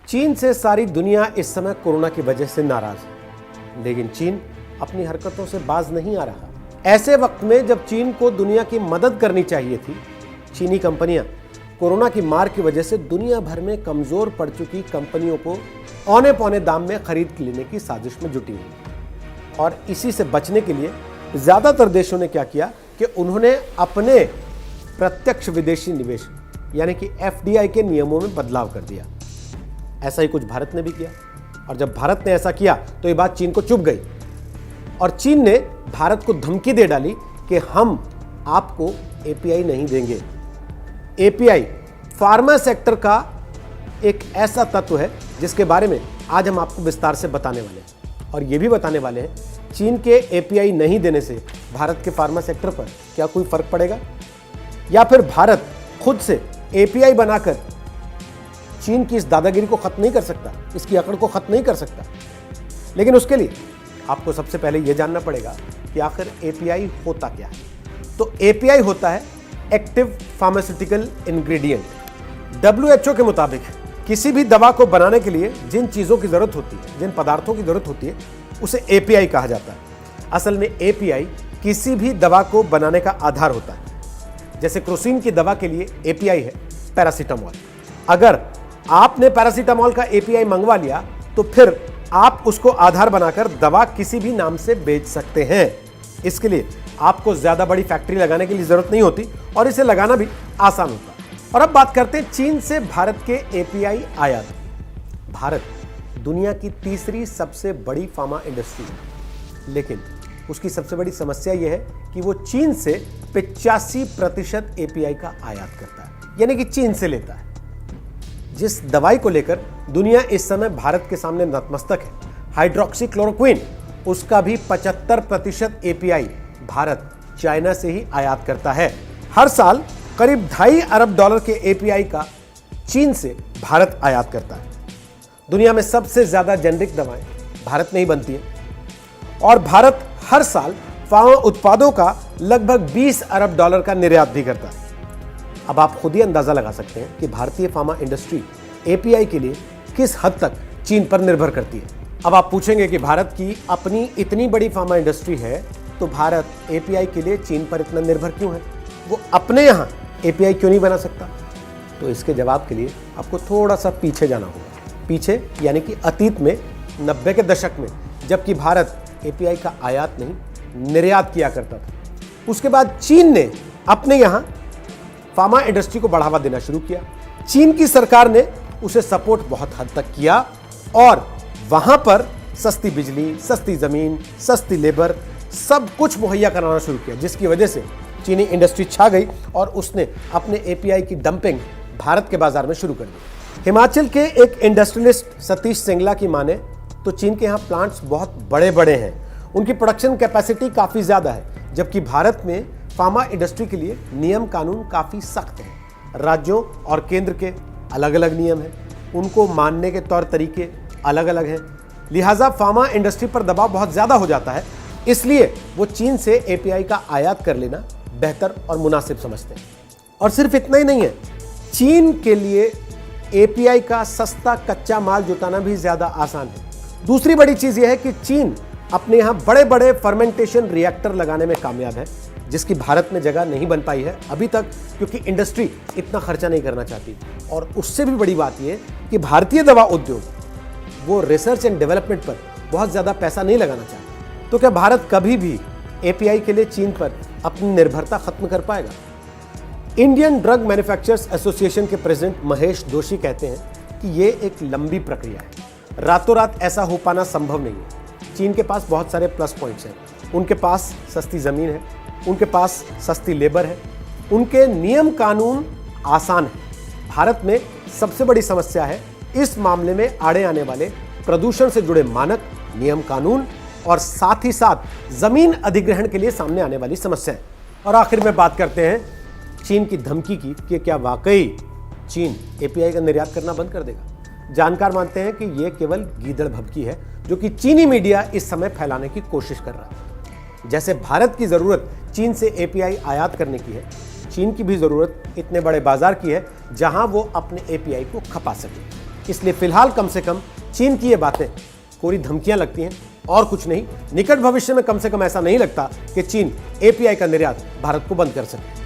चीन से सारी दुनिया इस समय कोरोना की वजह से नाराज है, लेकिन चीन अपनी हरकतों से बाज नहीं आ रहा। ऐसे वक्त में जब चीन को दुनिया की मदद करनी चाहिए थी, चीनी कंपनियां कोरोना की मार की वजह से दुनिया भर में कमजोर पड़ चुकी कंपनियों को औने पौने दाम में खरीद लेने की साजिश में जुटी हुई। और इसी से बचने के लिए ज्यादातर देशों ने क्या किया कि उन्होंने अपने प्रत्यक्ष विदेशी निवेश यानी कि एफडीआई के नियमों में बदलाव कर दिया। ऐसा ही कुछ भारत ने भी किया, और जब भारत ने ऐसा किया तो ये बात चीन को चुभ गई और चीन ने भारत को धमकी दे डाली कि हम आपको एपीआई नहीं देंगे। एपीआई फार्मा सेक्टर का एक ऐसा तत्व है जिसके बारे में आज हम आपको विस्तार से बताने वाले हैं, और ये भी बताने वाले हैं चीन के एपीआई नहीं देने से भारत के फार्मा सेक्टर पर क्या कोई फर्क पड़ेगा, या फिर भारत खुद से एपीआई बनाकर चीन की इस दादागिरी को खत्म नहीं कर सकता, इसकी अकड़ को खत्म नहीं कर सकता। लेकिन उसके लिए आपको सबसे पहले यह जानना पड़ेगा कि आखिर एपीआई होता क्या है। तो एपीआई होता है एक्टिव फार्मास्यूटिकल इंग्रेडिएंट। डब्ल्यूएचओ के मुताबिक किसी भी दवा को बनाने के लिए जिन चीजों की जरूरत होती है, जिन पदार्थों की जरूरत होती है, उसे एपीआई कहा जाता है। असल में एपीआई किसी भी दवा को बनाने का आधार होता है। जैसे क्रोसिन की दवा के लिए एपीआई है पैरासीटामोल। अगर आपने पैरासीटामोल का एपीआई मंगवा लिया तो फिर आप उसको आधार बनाकर दवा किसी भी नाम से बेच सकते हैं। इसके लिए आपको ज्यादा बड़ी फैक्ट्री लगाने की जरूरत नहीं होती और इसे लगाना भी आसान होता है। और अब बात करते हैं चीन से भारत के एपीआई आयात। भारत दुनिया की तीसरी सबसे बड़ी फार्मा इंडस्ट्री है, लेकिन उसकी सबसे बड़ी समस्या यह है कि वो चीन से 85% एपीआई का आयात करता है, यानी कि चीन से लेता है। जिस दवाई को लेकर दुनिया इस समय भारत के सामने नतमस्तक है, हाइड्रोक्सीक्लोरोक्विन, उसका भी 75% एपीआई भारत चाइना से ही आयात करता है। हर साल करीब $2.5 अरब के एपीआई का चीन से भारत आयात करता है। दुनिया में सबसे ज्यादा जेनरिक दवाएं भारत में ही बनती हैं, और भारत हर साल फार्मा उत्पादों का लगभग $20 अरब का निर्यात भी करता है। अब आप खुद ही अंदाजा लगा सकते हैं कि भारतीय फार्मा इंडस्ट्री एपीआई के लिए किस हद तक चीन पर निर्भर करती है। अब आप पूछेंगे कि भारत की अपनी इतनी बड़ी फार्मा इंडस्ट्री है तो भारत एपीआई के लिए चीन पर इतना निर्भर क्यों है, वो अपने यहां एपीआई क्यों नहीं बना सकता? तो इसके जवाब के लिए आपको थोड़ा सा पीछे जाना होगा। पीछे यानी कि अतीत में 90 के दशक में, जबकि भारत एपीआई का आयात नहीं निर्यात किया करता था। उसके बाद चीन ने अपने यहां फार्मा इंडस्ट्री को बढ़ावा देना शुरू किया। चीन की सरकार ने उसे सपोर्ट बहुत हद तक किया और वहां पर सस्ती बिजली, सस्ती जमीन, सस्ती लेबर, सब कुछ मुहैया कराना शुरू किया, जिसकी वजह से चीनी इंडस्ट्री छा गई और उसने अपने एपीआई की डंपिंग भारत के बाजार में शुरू कर दी। हिमाचल के एक इंडस्ट्रियलिस्ट सतीश सिंगला की माने तो चीन के यहाँ प्लांट्स बहुत बड़े बड़े हैं, उनकी प्रोडक्शन कैपेसिटी काफ़ी ज़्यादा है, जबकि भारत में फार्मा इंडस्ट्री के लिए नियम कानून काफ़ी सख्त हैं। राज्यों और केंद्र के अलग अलग नियम हैं, उनको मानने के तौर तरीके अलग अलग हैं, लिहाजा फार्मा इंडस्ट्री पर दबाव बहुत ज़्यादा हो जाता है। इसलिए वो चीन से एपीआई का आयात कर लेना बेहतर और मुनासिब समझते हैं। और सिर्फ इतना ही नहीं है, चीन के लिए एपीआई का सस्ता कच्चा माल जुटाना भी ज़्यादा आसान है। दूसरी बड़ी चीज़ यह है कि चीन अपने यहाँ बड़े बड़े फर्मेंटेशन रिएक्टर लगाने में कामयाब है, जिसकी भारत में जगह नहीं बन पाई है अभी तक, क्योंकि इंडस्ट्री इतना खर्चा नहीं करना चाहती। और उससे भी बड़ी बात यह कि भारतीय दवा उद्योग वो रिसर्च एंड डेवलपमेंट पर बहुत ज़्यादा पैसा नहीं लगाना चाहता। तो क्या भारत कभी भी एपीआई के लिए चीन पर अपनी निर्भरता खत्म कर पाएगा? इंडियन ड्रग मैन्युफैक्चरर्स एसोसिएशन के प्रेसिडेंट महेश जोशी कहते हैं कि ये एक लंबी प्रक्रिया है, रातों रात ऐसा हो पाना संभव नहीं है। चीन के पास बहुत सारे प्लस पॉइंट्स हैं, उनके पास सस्ती ज़मीन है, उनके पास सस्ती लेबर है, उनके नियम कानून आसान है। भारत में सबसे बड़ी समस्या है इस मामले में आड़े आने वाले प्रदूषण से जुड़े मानक, नियम कानून और साथ ही साथ जमीन अधिग्रहण के लिए सामने आने वाली समस्याएं। और आखिर में बात करते हैं चीन की धमकी की कि क्या वाकई चीन एपीआई का निर्यात करना बंद कर देगा? जानकार मानते हैं कि यह केवल गीदड़ भभकी है जो कि चीनी मीडिया इस समय फैलाने की कोशिश कर रहा है। जैसे भारत की जरूरत चीन से एपीआई आयात करने की है, चीन की भी जरूरत इतने बड़े बाजार की है जहां वो अपने एपीआई को खपा सके। इसलिए फिलहाल कम से कम चीन की ये बातें कोरी धमकियां लगती हैं और कुछ नहीं। निकट भविष्य में कम से कम ऐसा नहीं लगता कि चीन एपीआई का निर्यात भारत को बंद कर सके।